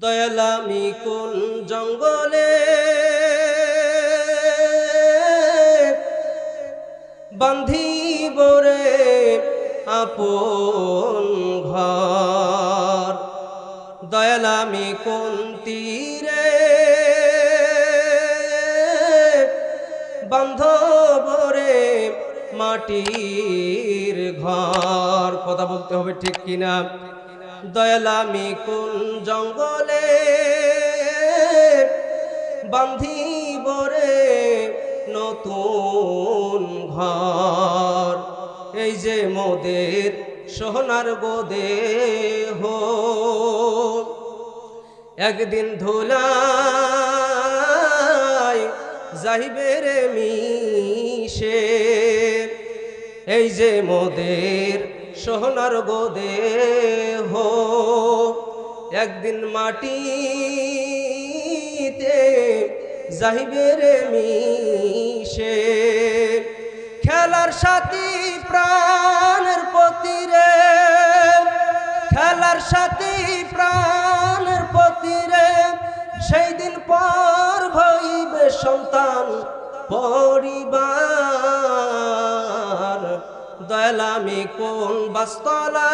দয়াল আমি কোন জঙ্গলে বান্ধিব রে আপন ঘর। দয়াল আমি কোন তীরে বান্ধব রে মাটির ঘর। কথা বলতে হবে ঠিক কিনা? দয়াল আমি কোন জঙ্গলে বান্ধিব রে নতুন ঘর। এই যে মোদের সোনার দেহ একদিন ধুলায় যাইবে রে মিশে। এই যে মোদের সোনার দেহ একদিন মাটিতে যাইবে রে মিশে। খেলার সাথী প্রাণের পতি রে, খেলার সাথী প্রাণের পতি রে, সেই দিন পর হইবে সন্তান পরিবার। দয়াল আমি কোন বাসতলায়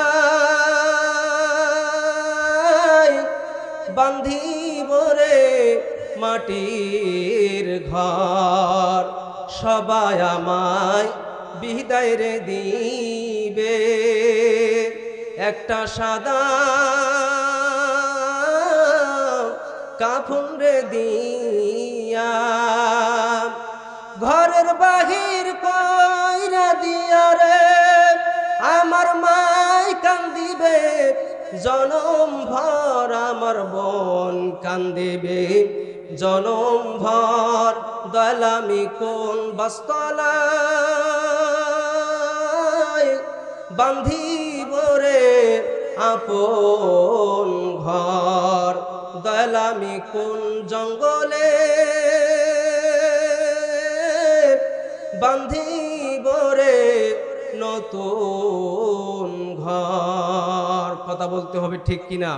বান্ধিব রে মাটির ঘর। সবাই আমায় বিদায় রে দিবে একটা সাদা কাফন রে দিয়া। ঘরের বাহির কইরা দিয়া রে আমার মাই কান্দিবে জনম ভর, আমার বোন কান্দিবে জনম ভর। দয়াল আমি কোন বাসতলায় বান্ধিব রে আপন ঘর। দয়াল আমি কোন জঙ্গলে বান্ধিব রে নতুন ঘর। কথা বলতে হবে ঠিক কিনা?